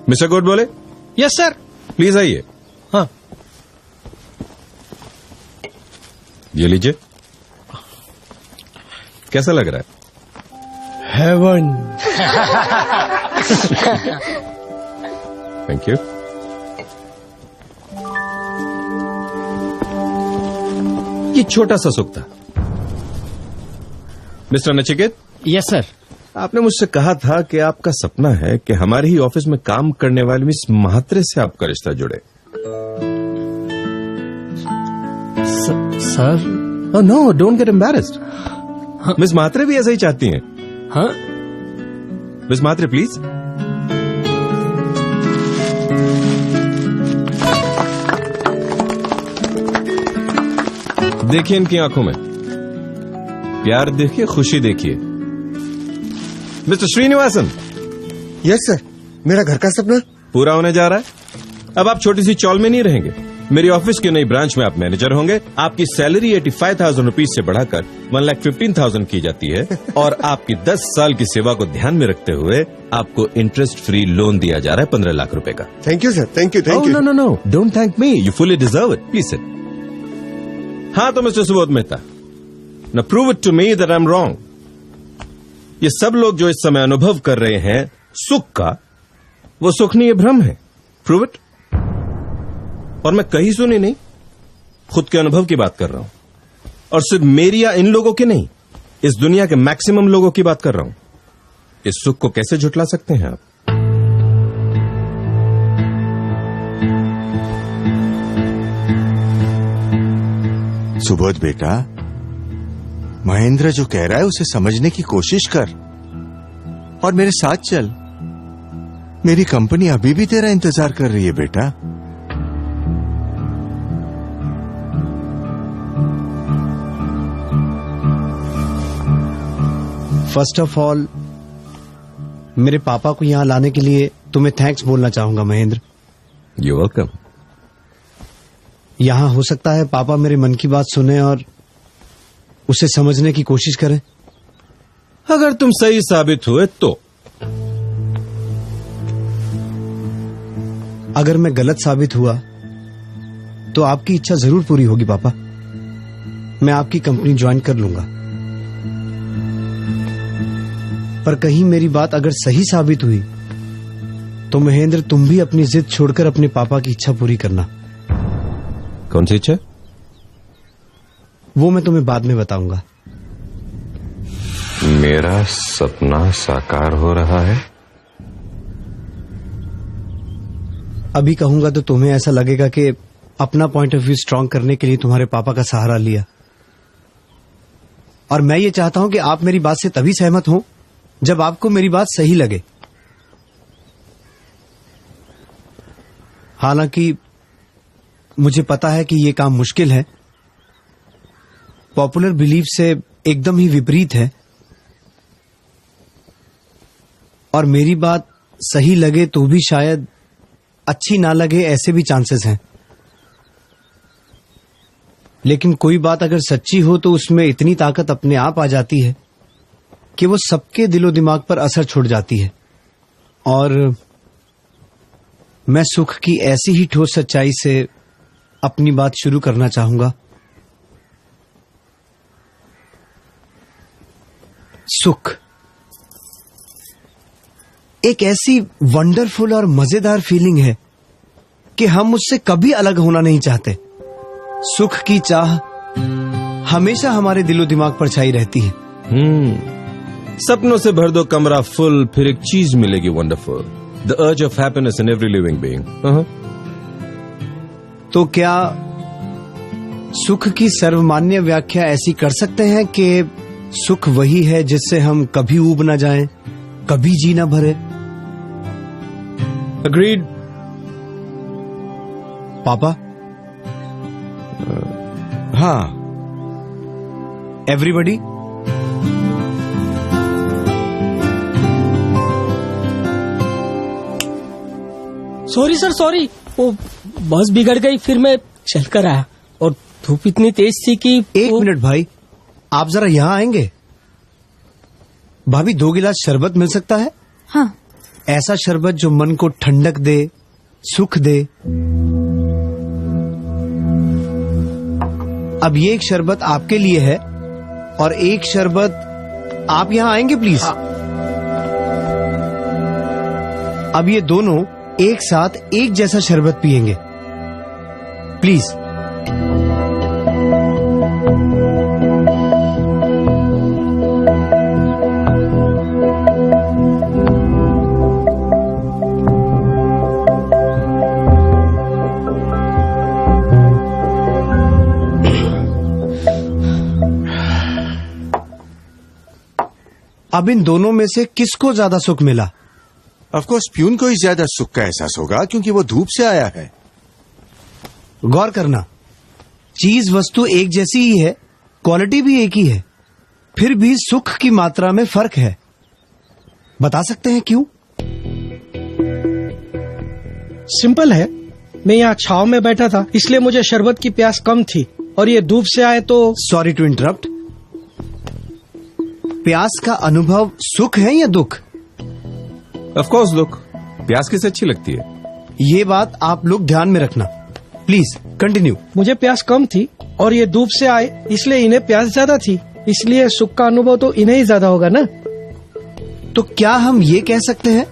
Mister कोट बोले? Yes sir. Please आइए। हाँ। ये लीजिए। कैसा लग रहा है? हेवन। Thank you. ये छोटा सा सुख था। मिस्टर नचिकेत। Yes sir. आपने मुझसे कहा था कि आपका सपना है कि हमारे ही ऑफिस में काम करने वाली मिस महात्रे से आपका रिश्ता जुड़े। Sir. No, don't get embarrassed. Miss Mhatre भी ऐसा ही चाहती हैं। हाँ? Miss Mhatre please. देखिए इनकी आंखों में प्यार देखिए, खुशी देखिए। मिस्टर श्रीनिवासन। Yes sir. मेरा घर का सपना पूरा होने जा रहा है। अब आप छोटी सी चौल में नहीं रहेंगे। मेरी ऑफिस की नई ब्रांच में आप मैनेजर होंगे। आपकी सैलरी 85,000 रुपीज से बढ़ाकर 1,15,000 की जाती है और आपकी 10 साल की सेवा को ध्यान में रखते हुए आपको इंटरेस्ट फ्री लोन दिया जा रहा है 15 लाख रुपए का। Thank you sir. Thank you. No no no, don't thank me, you fully deserve it. Please sit. हाँ तो mister Subodh Mehta, now prove it to me that I am wrong. ये सब लोग जो इस समय अनुभव कर रहे हैं सुख का, वो सुख नहीं, ये भ्रम है। Prove it. और मैं कहीं सुनी नहीं, खुद के अनुभव की बात कर रहा हूं। और सिर्फ मेरी या इन लोगों की नहीं, इस दुनिया के मैक्सिमम लोगों की बात कर रहा हूं। इस सुख को कैसे झुठला सकते हैं आप? सुबोध बेटा, महेंद्र जो कह रहा है उसे समझने की कोशिश कर और मेरे साथ चल। मेरी कंपनी अभी भी तेरा इंतजार कर रही है बेटा। फर्स्ट ऑफ ऑल, मेरे पापा को यहां लाने के लिए तुम्हें थैंक्स बोलना चाहूंगा महेंद्र। You welcome. यहां हो सकता है पापा मेरे मन की बात सुने और उसे समझने की कोशिश करें। अगर तुम सही साबित हुए तो। अगर मैं गलत साबित हुआ तो आपकी इच्छा जरूर पूरी होगी पापा। मैं आपकी कंपनी ज्वाइन कर लूंगा। पर कहीं मेरी बात अगर सही साबित हुई तो महेंद्र, तुम भी अपनी जिद छोड़कर अपने पापा की इच्छा पूरी करना। कौन सी इच्छा? वो मैं तुम्हें बाद में बताऊंगा। मेरा सपना साकार हो रहा है। अभी कहूंगा तो तुम्हें ऐसा लगेगा कि अपना पॉइंट ऑफ व्यू स्ट्रांग करने के लिए तुम्हारे पापा का सहारा लिया। और मैं ये चाहता हूं कि आप मेरी बात से तभी सहमत हो जब आपको मेरी बात सही लगे। हालांकि मुझे पता है कि ये काम मुश्किल है, पॉपुलर बिलीफ से एकदम ही विपरीत है, और मेरी बात सही लगे तो भी शायद अच्छी ना लगे, ऐसे भी चांसेस हैं। लेकिन कोई बात अगर सच्ची हो तो उसमें इतनी ताकत अपने आप आ जाती है कि वो सबके दिलो दिमाग पर असर छोड़ जाती है। और मैं सुख की ऐसी ही ठोस सच्चाई से अपनी बात शुरू करना चाहूंगा। सुख एक ऐसी वंडरफुल और मजेदार फीलिंग है कि हम उससे कभी अलग होना नहीं चाहते। सुख की चाह हमेशा हमारे दिलो दिमाग पर छाई रहती है। सपनों से भर दो कमरा फुल, फिर एक चीज मिलेगी wonderful, the urge of happiness in every living being. तो क्या सुख की सर्वमान्य व्याख्या ऐसी कर सकते हैं कि सुख वही है जिससे हम कभी ऊब न जाएं, कभी जी न भरे? अग्रीड। पापा। हाँ। एवरीबडी। सॉरी सर, सॉरी, वो बस बिगड़ गई, फिर मैं चल कर आया और धूप इतनी तेज थी कि। एक मिनट भाई, आप जरा यहाँ आएंगे? भाभी 2 गिलास शरबत मिल सकता है? हाँ। ऐसा शरबत जो मन को ठंडक दे, सुख दे। अब ये एक शरबत आपके लिए है और एक शरबत आप यहां आएंगे प्लीज। अब ये दोनों एक साथ एक जैसा शरबत पिएंगे प्लीज। अब इन दोनों में से किसको ज्यादा सुख मिला? ऑफ कोर्स प्यून को ही ज्यादा सुख का एहसास होगा क्योंकि वो धूप से आया है। गौर करना, चीज वस्तु एक जैसी ही है, क्वालिटी भी एक ही है, फिर भी सुख की मात्रा में फर्क है। बता सकते हैं क्यों? सिंपल है, मैं यहाँ छाव में बैठा था इसलिए मुझे शरबत की प्यास कम थी और ये धूप से आए तो। Sorry to interrupt. प्यास का अनुभव सुख है या दुख? ऑफ कोर्स लुक, प्यास किसे अच्छी लगती है? ये बात आप लोग ध्यान में रखना प्लीज। कंटिन्यू। मुझे प्यास कम थी और ये धूप से आए इसलिए इन्हें प्यास ज्यादा थी, इसलिए सुख का अनुभव तो इन्हें ही ज्यादा होगा ना। तो क्या हम ये कह सकते हैं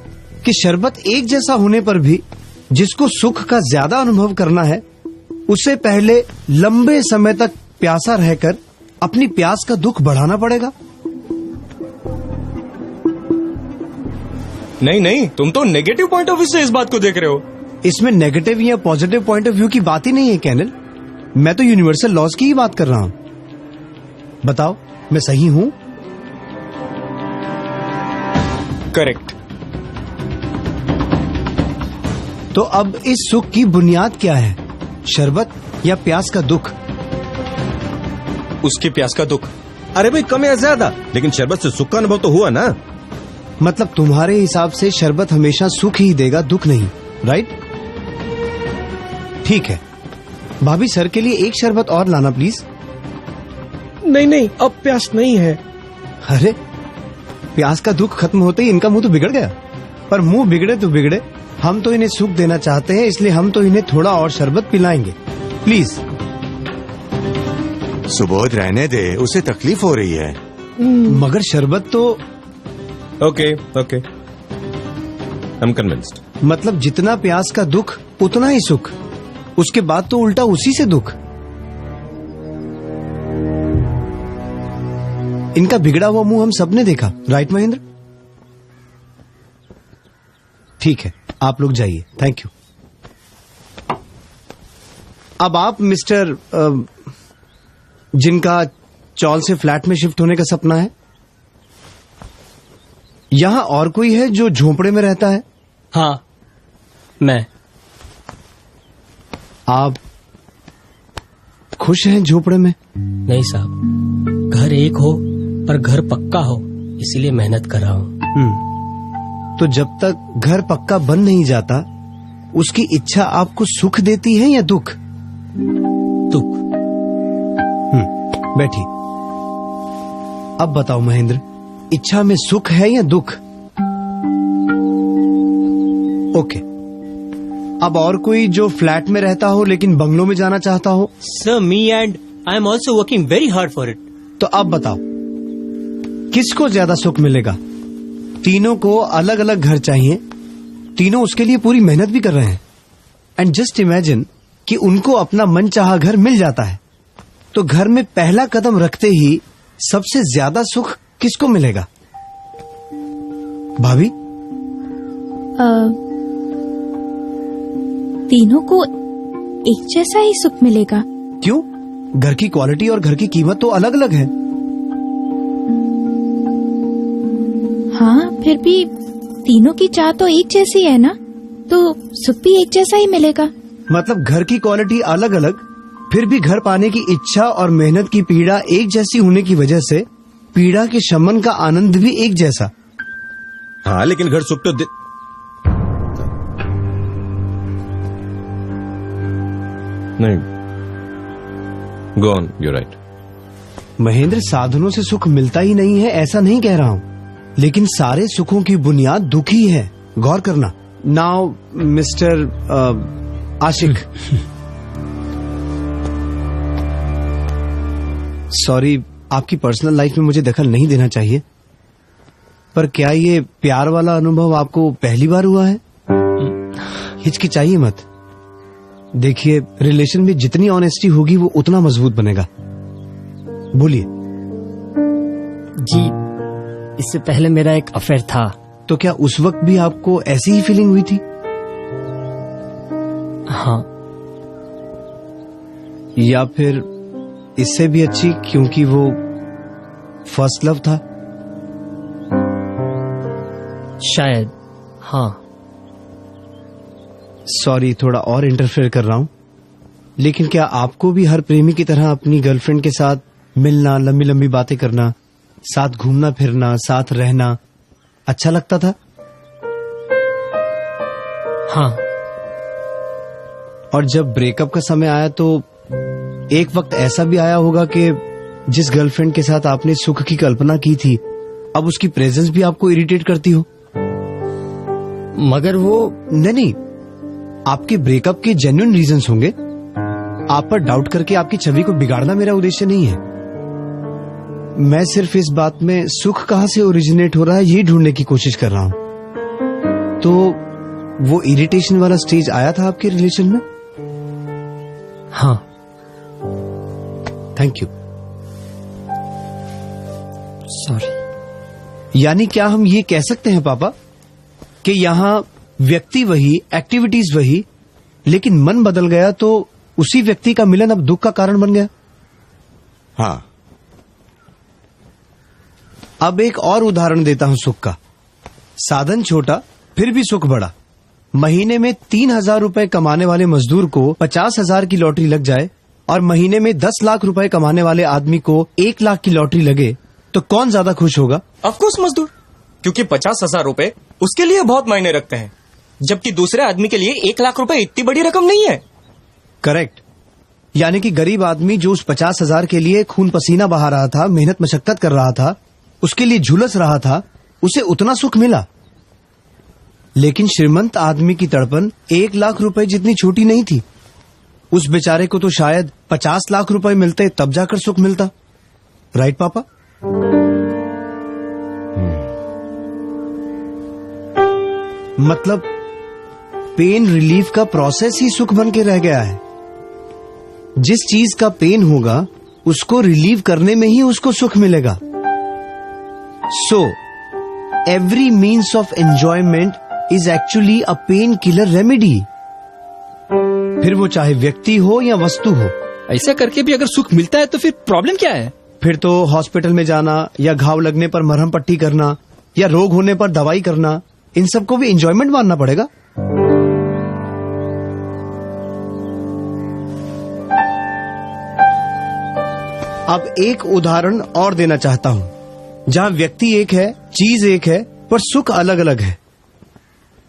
कि शरबत एक जैसा होने पर भी जिसको सुख का ज्यादा अनुभव करना है उसे पहले लंबे समय तक प्यासा रहकर अपनी प्यास का दुख बढ़ाना पड़ेगा? नहीं नहीं, तुम तो नेगेटिव पॉइंट ऑफ व्यू से इस बात को देख रहे हो। इसमें नेगेटिव या पॉजिटिव पॉइंट ऑफ व्यू की बात ही नहीं है कैनल, मैं तो यूनिवर्सल लॉज की ही बात कर रहा हूं। बताओ मैं सही हूं? करेक्ट। तो अब इस सुख की बुनियाद क्या है, शरबत या प्यास का दुख? उसकी प्यास का दुख। अरे भाई कम या ज्यादा, लेकिन शरबत से सुख का अनुभव तो हुआ ना। मतलब तुम्हारे हिसाब से शरबत हमेशा सुख ही देगा, दुख नहीं, राइट? ठीक है, भाभी सर के लिए एक शरबत और लाना प्लीज। नहीं नहीं, अब प्यास नहीं है। अरे प्यास का दुख खत्म होते ही इनका मुंह तो बिगड़ गया। पर मुंह बिगड़े तो बिगड़े, हम तो इन्हें सुख देना चाहते हैं, इसलिए हम तो इन्हें थोड़ा और शरबत पिलाएंगे प्लीज। सुबोध रहने दे, उसे तकलीफ हो रही है। मगर शरबत तो okay okay, I am convinced. मतलब जितना प्यास का दुख उतना ही सुख, उसके बाद तो उल्टा उसी से दुख। इनका बिगड़ा हुआ मुंह हम सबने देखा, राइट महेंद्र? ठीक है, आप लोग जाइए, थैंक यू। अब आप मिस्टर जिनका चौल से फ्लैट में शिफ्ट होने का सपना है, यहां और कोई है जो झोपड़े में रहता है? हाँ, मैं। आप खुश हैं झोपड़े में? नहीं साहब, घर एक हो पर घर पक्का हो, इसीलिए मेहनत कर रहा हूँ। तो जब तक घर पक्का बन नहीं जाता, उसकी इच्छा आपको सुख देती है या दुख? दुख। बैठिए। अब बताओ महेंद्र, इच्छा में सुख है या दुख? ओके। अब और कोई जो फ्लैट में रहता हो लेकिन बंगलों में जाना चाहता हो? Sir, me and I am also working very hard for it. तो अब बताओ किसको ज्यादा सुख मिलेगा? तीनों को अलग अलग घर चाहिए, तीनों उसके लिए पूरी मेहनत भी कर रहे हैं। एंड जस्ट इमेजिन कि उनको अपना मनचाहा घर मिल जाता है, तो घर में पहला कदम रखते ही सबसे ज्यादा सुख किसको मिलेगा? भाभी? तीनों को एक जैसा ही सुख मिलेगा। क्यों? घर की क्वालिटी और घर की कीमत तो अलग अलग है। हाँ, फिर भी तीनों की चाह तो एक जैसी है ना, तो सुख भी एक जैसा ही मिलेगा। मतलब घर की क्वालिटी अलग अलग, फिर भी घर पाने की इच्छा और मेहनत की पीड़ा एक जैसी होने की वजह से पीड़ा के शमन का आनंद भी एक जैसा। हाँ, लेकिन घर सुख तो नहीं। Go on, you right. Mahendra, साधनों से सुख मिलता ही नहीं है ऐसा नहीं कह रहा हूँ, लेकिन सारे सुखों की बुनियाद दुख ही है। गौर करना। नाउ मिस्टर आशिक, सॉरी, आपकी पर्सनल लाइफ में मुझे दखल नहीं देना चाहिए, पर क्या ये प्यार वाला अनुभव आपको पहली बार हुआ है? हिचकिचाइए मत। देखिए, रिलेशन में जितनी ऑनेस्टी होगी वो उतना मजबूत बनेगा। बोलिए। जी, इससे पहले मेरा एक अफेयर था। तो क्या उस वक्त भी आपको ऐसी ही फीलिंग हुई थी? हाँ। या फिर इससे भी अच्छी, क्योंकि वो फर्स्ट लव था? शायद, हाँ। सॉरी, थोड़ा और इंटरफेयर कर रहा हूं, लेकिन क्या आपको भी हर प्रेमी की तरह अपनी गर्लफ्रेंड के साथ मिलना, लंबी लंबी बातें करना, साथ घूमना फिरना, साथ रहना अच्छा लगता था? हाँ। और जब ब्रेकअप का समय आया तो एक वक्त ऐसा भी आया होगा कि जिस गर्लफ्रेंड के साथ आपने सुख की कल्पना की थी, अब उसकी प्रेजेंस भी आपको इरिटेट करती हो? मगर वो नहीं, आपके ब्रेकअप के जेन्युइन रीजंस होंगे। आप पर डाउट करके आपकी छवि को बिगाड़ना मेरा उद्देश्य नहीं है। मैं सिर्फ इस बात में सुख कहां से ओरिजिनेट हो रहा है ये ढूंढने की कोशिश कर रहा हूं। तो वो इरिटेशन वाला स्टेज आया था आपके रिलेशन में? हाँ। Thank you. सॉरी। यानी क्या हम ये कह सकते हैं पापा कि यहाँ व्यक्ति वही, एक्टिविटीज वही, लेकिन मन बदल गया तो उसी व्यक्ति का मिलन अब दुख का कारण बन गया? हाँ। अब एक और उदाहरण देता हूं सुख का। साधन छोटा फिर भी सुख बड़ा। महीने में 3,000 रुपए कमाने वाले मजदूर को 50,000 की लॉटरी लग जाए और महीने में 10 लाख रुपए कमाने वाले आदमी को 1 लाख की लॉटरी लगे, तो कौन ज्यादा खुश होगा? ऑफकोर्स मजदूर, क्योंकि 50,000 रुपए उसके लिए बहुत मायने रखते हैं, जबकि दूसरे आदमी के लिए 1 लाख रुपए इतनी बड़ी रकम नहीं है। करेक्ट। यानी कि गरीब आदमी जो उस 50,000 के लिए खून पसीना बहा रहा था, मेहनत मशक्कत कर रहा था, उसके लिए झुलस रहा था, उसे उतना सुख मिला। लेकिन श्रीमंत आदमी की तड़पन 1 लाख रुपए जितनी छोटी नहीं थी। उस बेचारे को तो शायद 50 लाख रुपए मिलते तब जाकर सुख मिलता। राइट पापा? मतलब पेन रिलीफ का प्रोसेस ही सुख बन के रह गया है। जिस चीज का पेन होगा उसको रिलीव करने में ही उसको सुख मिलेगा। So every means of enjoyment is actually a pain killer remedy. फिर वो चाहे व्यक्ति हो या वस्तु हो। ऐसा करके भी अगर सुख मिलता है तो फिर प्रॉब्लम क्या है? फिर तो हॉस्पिटल में जाना या घाव लगने पर मरहम पट्टी करना या रोग होने पर दवाई करना, इन सबको भी एंजॉयमेंट मानना पड़ेगा। अब एक उदाहरण और देना चाहता हूं जहां व्यक्ति एक है, चीज एक है, पर सुख अलग अलग है।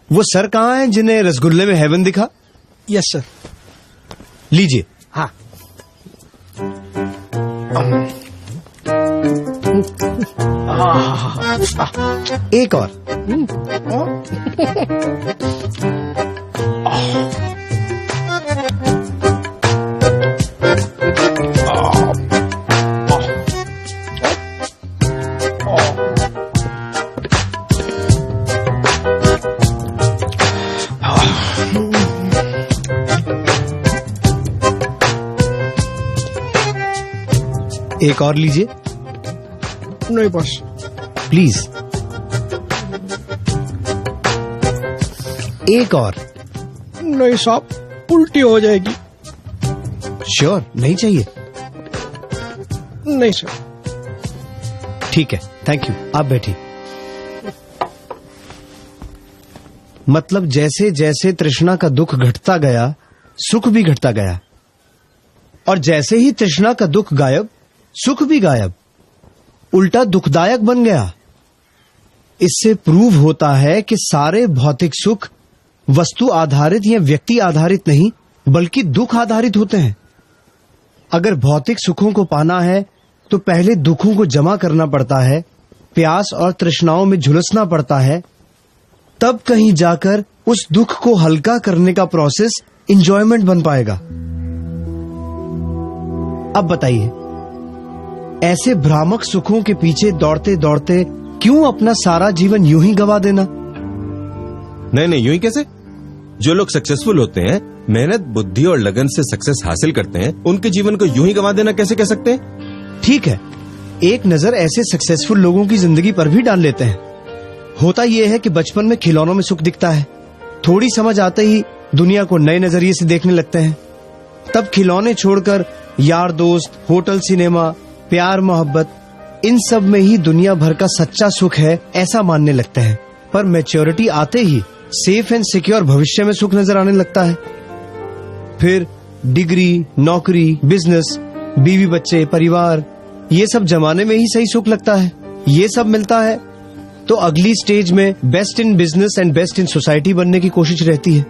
वो सर कहां है जिन्हें रसगुल्ले में हेवन दिखा? Yes sir. लीजिए। हाँ। एक और। एक और लीजिए। नहीं बस। प्लीज। एक और। नहीं साहब, उल्टी हो जाएगी। श्योर? नहीं चाहिए? नहीं सर। ठीक है, थैंक यू। आप बैठिए। मतलब जैसे जैसे तृष्णा का दुख घटता गया, सुख भी घटता गया, और जैसे ही तृष्णा का दुख गायब, सुख भी गायब, उल्टा दुखदायक बन गया। इससे प्रूव होता है कि सारे भौतिक सुख वस्तु आधारित या व्यक्ति आधारित नहीं, बल्कि दुख आधारित होते हैं। अगर भौतिक सुखों को पाना है तो पहले दुखों को जमा करना पड़ता है, प्यास और तृष्णाओं में झुलसना पड़ता है, तब कहीं जाकर उस दुख को हल्का करने का प्रोसेस एंजॉयमेंट बन पाएगा। अब बताइए, ऐसे भ्रामक सुखों के पीछे दौड़ते दौड़ते क्यों अपना सारा जीवन यूं ही गवा देना? नहीं, यूं ही कैसे? जो लोग सक्सेसफुल होते हैं, मेहनत, बुद्धि और लगन से सक्सेस हासिल करते हैं, उनके जीवन को यूं ही गवा देना कैसे कह सकते हैं? ठीक है, एक नजर ऐसे सक्सेसफुल लोगों की जिंदगी पर भी डाल लेते हैं। होता यह है कि बचपन में खिलौनों में सुख दिखता है, थोड़ी समझ आते ही दुनिया को नए नजरिए से देखने लगते हैं। तब खिलौने छोड़कर यार दोस्त, होटल, सिनेमा, प्यार, मोहब्बत, इन सब में ही दुनिया भर का सच्चा सुख है ऐसा मानने लगते हैं। पर मैच्योरिटी आते ही सेफ एंड सिक्योर भविष्य में सुख नजर आने लगता है। फिर डिग्री, नौकरी, बिजनेस, बीवी बच्चे, परिवार, ये सब जमाने में ही सही सुख लगता है। ये सब मिलता है तो अगली स्टेज में best in business and best in society बनने की कोशिश रहती है।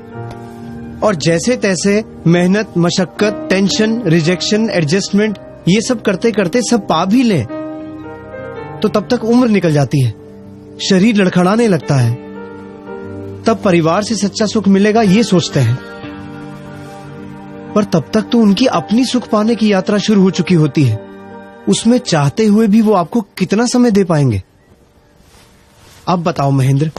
और जैसे तैसे मेहनत, मशक्कत, टेंशन, रिजेक्शन, एडजस्टमेंट, ये सब करते करते सब पा भी लें तो तब तक उम्र निकल जाती है, शरीर लड़खड़ाने लगता है। तब परिवार से सच्चा सुख मिलेगा ये सोचते हैं, पर तब तक तो उनकी अपनी सुख पाने की यात्रा शुरू हो चुकी होती है। उसमें चाहते हुए भी वो आपको कितना समय दे पाएंगे? अब बताओ महेंद्र,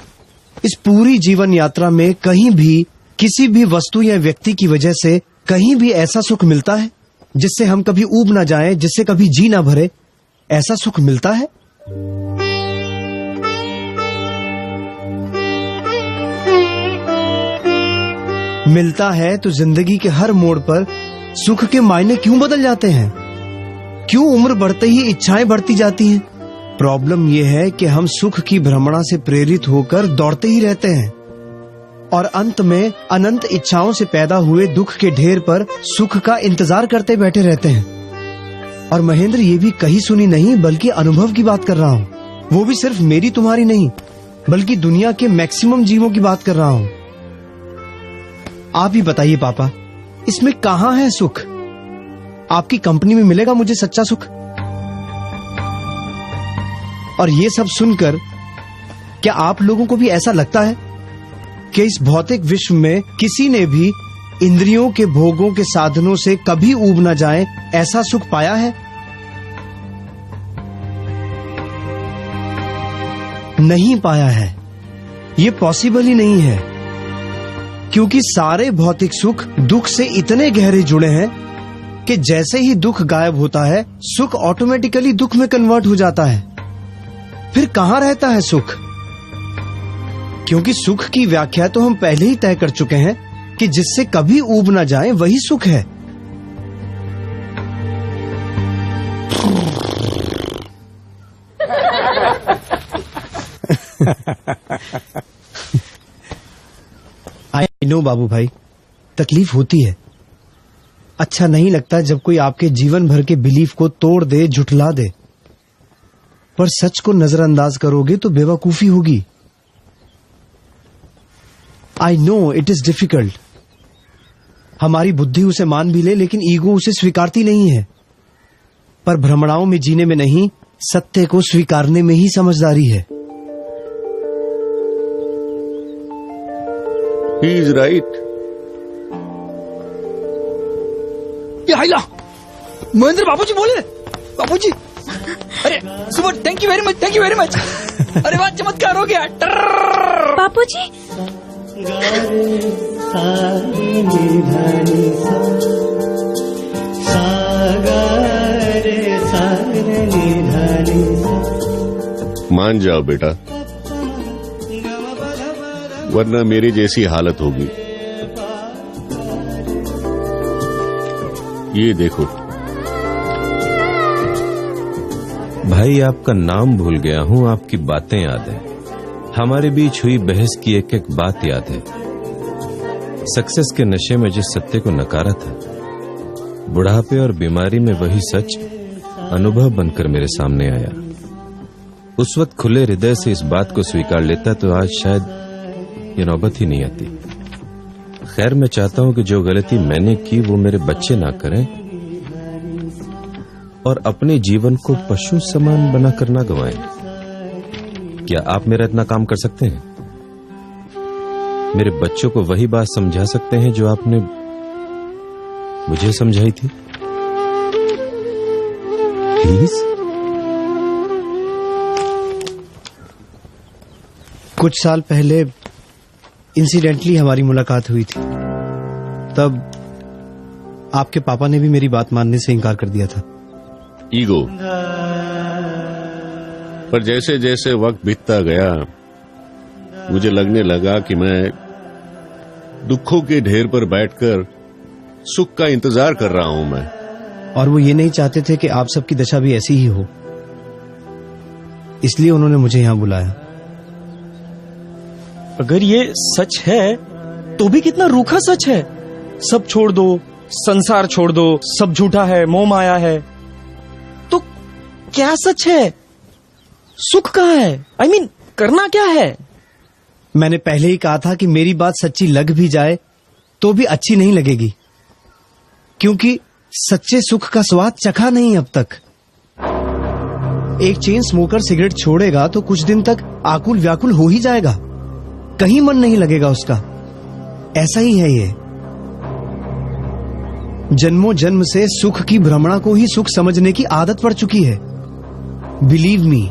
इस पूरी जीवन यात्रा में कहीं भी किसी भी वस्तु या व्यक्ति की वजह से कहीं भी ऐसा सुख मिलता है जिससे हम कभी ऊब ना जाएं, जिससे कभी जी ना भरे? ऐसा सुख मिलता है? मिलता है तो जिंदगी के हर मोड़ पर सुख के मायने क्यों बदल जाते हैं? क्यों उम्र बढ़ते ही इच्छाएं बढ़ती जाती हैं? प्रॉब्लम यह है कि हम सुख की भ्रमणा से प्रेरित होकर दौड़ते ही रहते हैं और अंत में अनंत इच्छाओं से पैदा हुए दुख के ढेर पर सुख का इंतजार करते बैठे रहते हैं। और महेंद्र, ये भी कही सुनी नहीं बल्कि अनुभव की बात कर रहा हूँ। वो भी सिर्फ मेरी तुम्हारी नहीं बल्कि दुनिया के मैक्सिमम जीवों की बात कर रहा हूँ। आप ही बताइए पापा, इसमें कहाँ है सुख? आपकी कंपनी में मिलेगा मुझे सच्चा सुख? और ये सब सुनकर क्या आप लोगों को भी ऐसा लगता है कि इस भौतिक विश्व में किसी ने भी इंद्रियों के भोगों के साधनों से कभी ऊब न जाए ऐसा सुख पाया है? नहीं पाया है। ये पॉसिबल ही नहीं है, क्योंकि सारे भौतिक सुख दुख से इतने गहरे जुड़े हैं कि जैसे ही दुख गायब होता है सुख ऑटोमेटिकली दुख में कन्वर्ट हो जाता है। फिर कहाँ रहता है सुख? क्योंकि सुख की व्याख्या तो हम पहले ही तय कर चुके हैं कि जिससे कभी ऊब ना जाए वही सुख है। आई नो बाबू भाई, तकलीफ होती है। अच्छा नहीं लगता जब कोई आपके जीवन भर के बिलीफ को तोड़ दे, झुठला दे। पर सच को नजरअंदाज करोगे तो बेवकूफी होगी। I know it is difficult. हमारी बुद्धि उसे मान भी ले लेकिन ईगो उसे स्वीकारती नहीं है। पर भ्रमणाओं में जीने में नहीं, सत्य को स्वीकारने में ही समझदारी है। He is right. ये हाइला महेंद्र बाबूजी बोले। बाबूजी, अरे सुबह, thank you very much, thank you very much. अरे वाह, चमत्कार हो गया। बापूजी, मान जाओ बेटा, वरना मेरी जैसी हालत होगी। ये देखो भाई, आपका नाम भूल गया हूँ, आपकी बातें याद है। हमारे बीच हुई बहस की एक एक बात याद है। सक्सेस के नशे में जिस सत्य को नकारा था, बुढ़ापे और बीमारी में वही सच अनुभव बनकर मेरे सामने आया। उस वक्त खुले हृदय से इस बात को स्वीकार लेता तो आज शायद ये नौबत ही नहीं आती। खैर, मैं चाहता हूं कि जो गलती मैंने की वो मेरे बच्चे ना करें और अपने जीवन को पशु समान बनाकर ना गंवाएं। क्या आप मेरा इतना काम कर सकते हैं? मेरे बच्चों को वही बात समझा सकते हैं जो आपने मुझे समझाई थी? प्लीज। कुछ साल पहले इंसिडेंटली हमारी मुलाकात हुई थी। तब आपके पापा ने भी मेरी बात मानने से इनकार कर दिया था। ईगो। पर जैसे जैसे वक्त बीतता गया मुझे लगने लगा कि मैं दुखों के ढेर पर बैठकर सुख का इंतजार कर रहा हूं मैं। और वो ये नहीं चाहते थे कि आप सबकी दशा भी ऐसी ही हो, इसलिए उन्होंने मुझे यहां बुलाया। अगर ये सच है तो भी कितना रूखा सच है। सब छोड़ दो, संसार छोड़ दो, सब झूठा है, मोह माया है। तो क्या सच है? सुख कहाँ है? I mean, करना क्या है? मैंने पहले ही कहा था कि मेरी बात सच्ची लग भी जाए तो भी अच्छी नहीं लगेगी, क्योंकि सच्चे सुख का स्वाद चखा नहीं अब तक। एक चेन स्मोकर सिगरेट छोड़ेगा तो कुछ दिन तक आकुल व्याकुल हो ही जाएगा, कहीं मन नहीं लगेगा उसका। ऐसा ही है ये। जन्मों जन्म से सुख की भ्रमणा को ही सुख समझने की आदत पड़ चुकी है। बिलीव मी,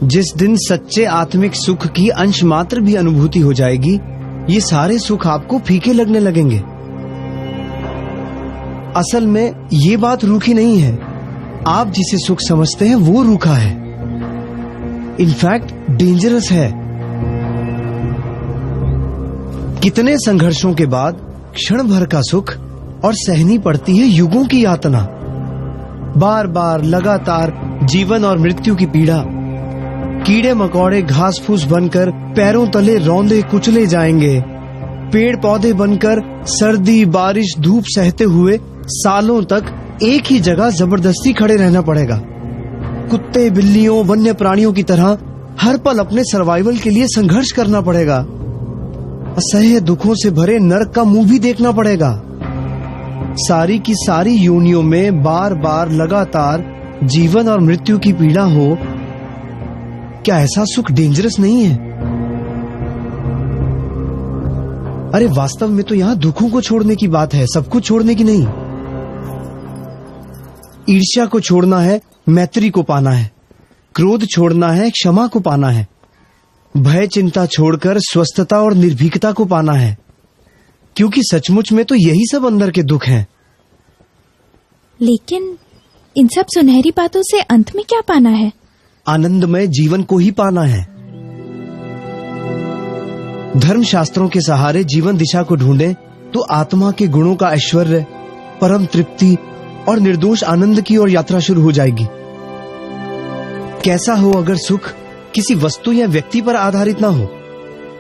जिस दिन सच्चे आत्मिक सुख की अंश मात्र भी अनुभूति हो जाएगी, ये सारे सुख आपको फीके लगने लगेंगे। असल में ये बात रूखी नहीं है, आप जिसे सुख समझते हैं वो रूखा है, इनफैक्ट डेंजरस है। कितने संघर्षों के बाद क्षण भर का सुख और सहनी पड़ती है युगों की यातना। बार बार लगातार जीवन और मृत्यु की पीड़ा, कीड़े मकोड़े घास फूस बनकर पैरों तले रौंदे कुचले जाएंगे। पेड़ पौधे बनकर सर्दी बारिश धूप सहते हुए सालों तक एक ही जगह जबरदस्ती खड़े रहना पड़ेगा। कुत्ते बिल्लियों वन्य प्राणियों की तरह हर पल अपने सर्वाइवल के लिए संघर्ष करना पड़ेगा। असह्य दुखों से भरे नरक का मुंह भी देखना पड़ेगा। सारी की सारी योनियों में बार बार लगातार जीवन और मृत्यु की पीड़ा हो, क्या ऐसा सुख डेंजरस नहीं है? अरे वास्तव में तो यहां दुखों को छोड़ने की बात है, सब कुछ छोड़ने की नहीं। ईर्ष्या को छोड़ना है, मैत्री को पाना है। क्रोध छोड़ना है, क्षमा को पाना है। भय चिंता छोड़कर स्वस्थता और निर्भीकता को पाना है, क्योंकि सचमुच में तो यही सब अंदर के दुख हैं। लेकिन इन सब सुनहरी बातों से अंत में क्या पाना है? आनंदमय जीवन को ही पाना है। धर्म शास्त्रों के सहारे जीवन दिशा को ढूंढें तो आत्मा के गुणों का ऐश्वर्य, परम तृप्ति और निर्दोष आनंद की ओर यात्रा शुरू हो जाएगी। कैसा हो अगर सुख किसी वस्तु या व्यक्ति पर आधारित ना हो,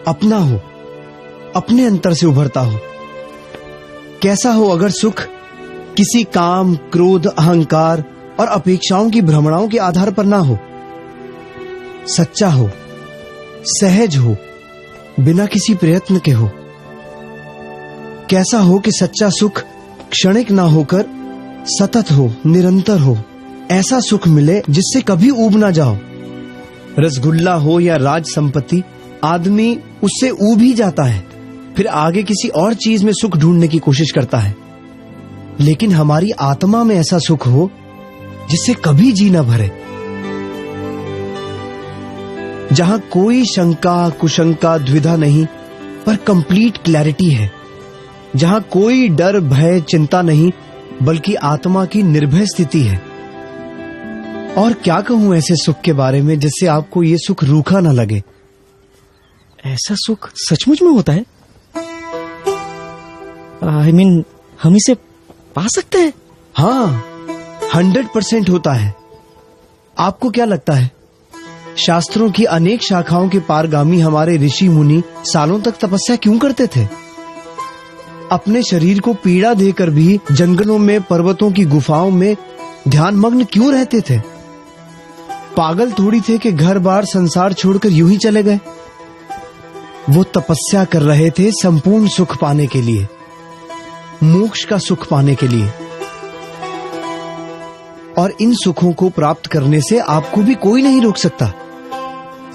अपना हो, अपने अंतर से उभरता हो। कैसा हो अगर सुख किसी काम, क्रोध, अहंकार और अपेक्षाओं की भ्रमणाओं के आधार पर ना हो। सच्चा हो, सहज हो, बिना किसी प्रयत्न के हो। कैसा हो कि सच्चा सुख क्षणिक ना होकर सतत हो, निरंतर हो। ऐसा सुख मिले जिससे कभी ऊब ना जाओ। रसगुल्ला हो या राज संपत्ति, आदमी उससे ऊब ही जाता है, फिर आगे किसी और चीज में सुख ढूंढने की कोशिश करता है। लेकिन हमारी आत्मा में ऐसा सुख हो जिससे कभी जी न भरे, जहां कोई शंका कुशंका द्विधा नहीं, पर कंप्लीट क्लैरिटी है। जहां कोई डर भय चिंता नहीं, बल्कि आत्मा की निर्भय स्थिति है। और क्या कहूं ऐसे सुख के बारे में जिससे आपको ये सुख रूखा न लगे। ऐसा सुख सचमुच में होता है? I mean, हम इसे पा सकते हैं? हाँ, 100% होता है। आपको क्या लगता है, शास्त्रों की अनेक शाखाओं के पारगामी हमारे ऋषि मुनि सालों तक तपस्या क्यों करते थे? अपने शरीर को पीड़ा देकर भी जंगलों में, पर्वतों की गुफाओं में ध्यान मग्न क्यों रहते थे? पागल थोड़ी थे कि घर बार संसार छोड़कर यूं ही चले गए। वो तपस्या कर रहे थे संपूर्ण सुख पाने के लिए, मोक्ष का सुख पाने के लिए। और इन सुखों को प्राप्त करने से आपको भी कोई नहीं रोक सकता।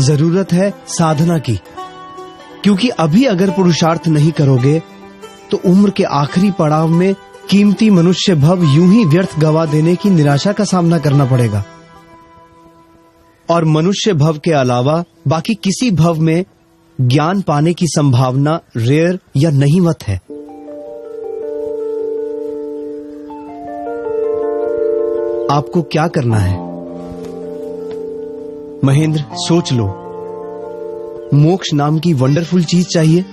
जरूरत है साधना की, क्योंकि अभी अगर पुरुषार्थ नहीं करोगे तो उम्र के आखिरी पड़ाव में कीमती मनुष्य भव यूं ही व्यर्थ गवा देने की निराशा का सामना करना पड़ेगा। और मनुष्य भव के अलावा बाकी किसी भव में ज्ञान पाने की संभावना रेयर या नहीवत है। आपको क्या करना है महेंद्र, सोच लो। मोक्ष नाम की वंडरफुल चीज चाहिए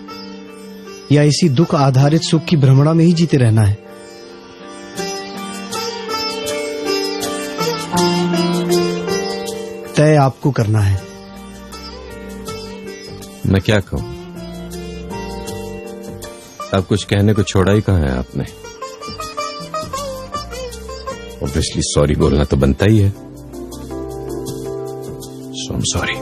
या इसी दुख आधारित सुख की भ्रमणा में ही जीते रहना है? तय आपको करना है। मैं क्या कहूं? अब कुछ कहने को छोड़ा ही कहां है आपने। ऑब्वियसली सॉरी बोलना तो बनता ही है। सो आई एम सॉरी।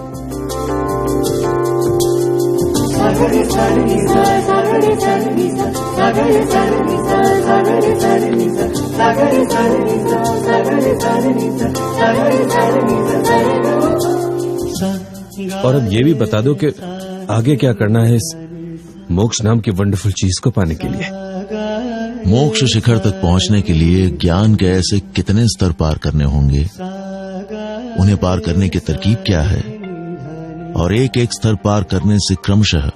और अब ये भी बता दो कि आगे क्या करना है इस मोक्ष नाम की वंडरफुल चीज को पाने के लिए। मोक्ष शिखर तक पहुंचने के लिए ज्ञान के ऐसे कितने स्तर पार करने होंगे, उन्हें पार करने की तरकीब क्या है, और एक एक स्तर पार करने से क्रमशः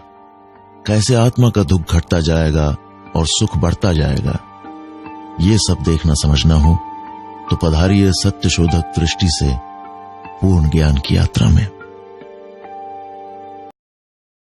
कैसे आत्मा का दुख घटता जाएगा और सुख बढ़ता जाएगा, ये सब देखना समझना हो तो पधारिए सत्य शोधक दृष्टि से पूर्ण ज्ञान की यात्रा में।